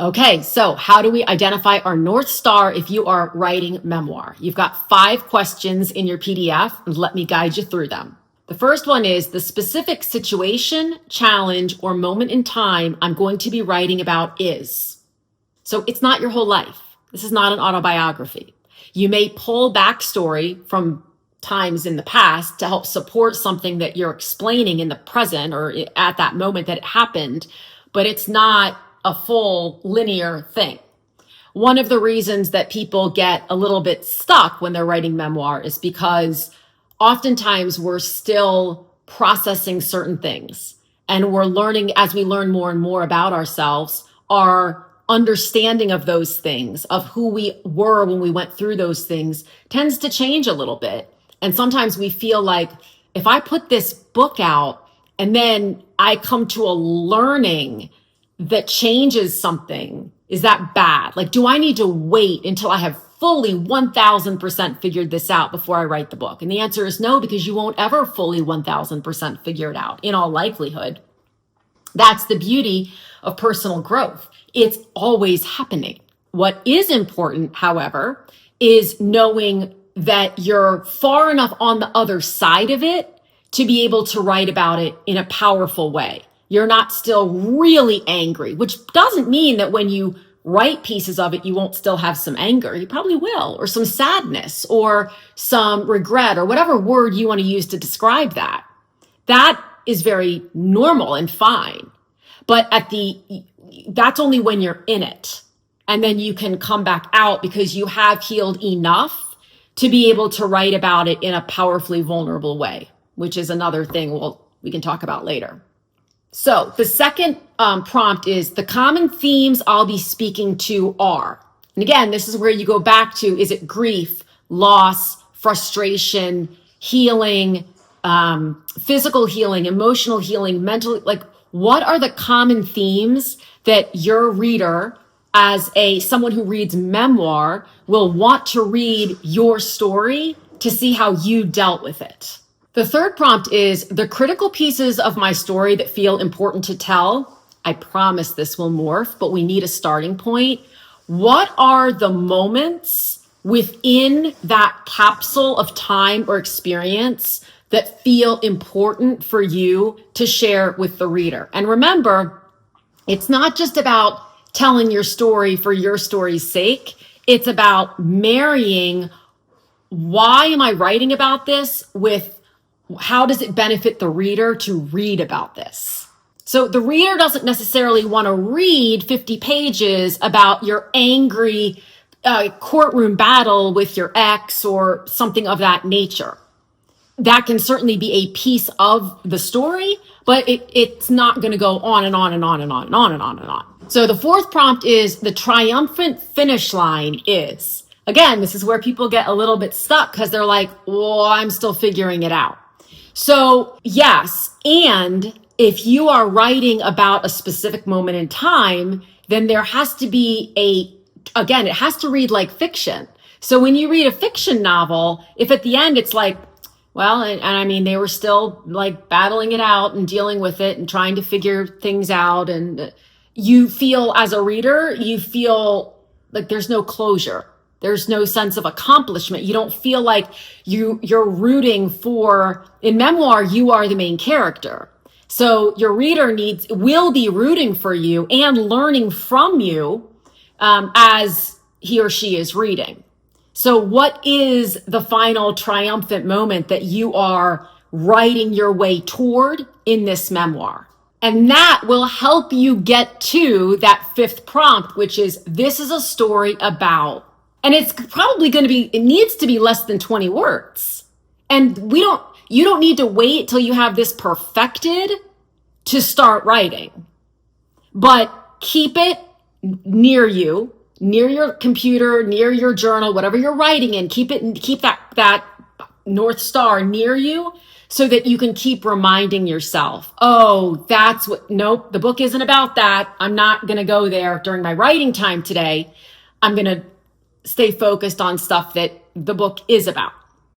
Okay, so how do we identify our North Star if you are writing memoir? You've got 5 questions in your PDF, and let me guide you through them. The first one is the specific situation, challenge, or moment in time I'm going to be writing about is. So it's not your whole life. This is not an autobiography. You may pull backstory from times in the past to help support something that you're explaining in the present or at that moment that it happened, but it's not a full linear thing. One of the reasons that people get a little bit stuck when they're writing memoir is because oftentimes we're still processing certain things, and we're learning as we learn more and more about ourselves, our understanding of those things, of who we were when we went through those things, tends to change a little bit. And sometimes we feel like if I put this book out and then I come to a learning that changes something, is that bad? Like, do I need to wait until I have fully 1000% figured this out before I write the book? And the answer is no, because you won't ever fully 1000% figure it out in all likelihood. That's the beauty of personal growth. It's always happening. What is important, however, is knowing that you're far enough on the other side of it to be able to write about it in a powerful way. You're not still really angry, which doesn't mean that when you write pieces of it, you won't still have some anger. You probably will, or some sadness, or some regret, or whatever word you want to use to describe that. That is very normal and fine. But that's only when you're in it. And then you can come back out because you have healed enough to be able to write about it in a powerfully vulnerable way, which is another thing we can talk about later. So the second prompt is the common themes I'll be speaking to are. And again, this is where you go back to, is it grief, loss, frustration, healing, physical healing, emotional healing, mental, like what are the common themes that your reader, as someone who reads memoir, will want to read your story to see how you dealt with it? The third prompt is the critical pieces of my story that feel important to tell. I promise this will morph, but we need a starting point. What are the moments within that capsule of time or experience that feel important for you to share with the reader? And remember, it's not just about telling your story for your story's sake. It's about marrying why am I writing about this with how does it benefit the reader to read about this? So the reader doesn't necessarily want to read 50 pages about your angry courtroom battle with your ex or something of that nature. That can certainly be a piece of the story, but it's not going to go on and on and on and on and on and on and on. So the fourth prompt is the triumphant finish line is. Again, this is where people get a little bit stuck because they're like, well, I'm still figuring it out. So yes, and if you are writing about a specific moment in time, then there has to be again, it has to read like fiction. So when you read a fiction novel, if at the end it's like, well, and I mean, they were still like battling it out and dealing with it and trying to figure things out. And you feel as a reader, you feel like there's no closure. There's no sense of accomplishment. You don't feel like you're rooting for, in memoir, you are the main character. So your reader will be rooting for you and learning from you as he or she is reading. So what is the final triumphant moment that you are writing your way toward in this memoir? And that will help you get to that fifth prompt, which is, this is a story about. And it's probably it needs to be less than 20 words. And you don't need to wait till you have this perfected to start writing. But keep it near you, near your computer, near your journal, whatever you're writing in, keep that North Star near you so that you can keep reminding yourself, oh, nope, the book isn't about that. I'm not going to go there during my writing time today. I'm going to stay focused on stuff that the book is about.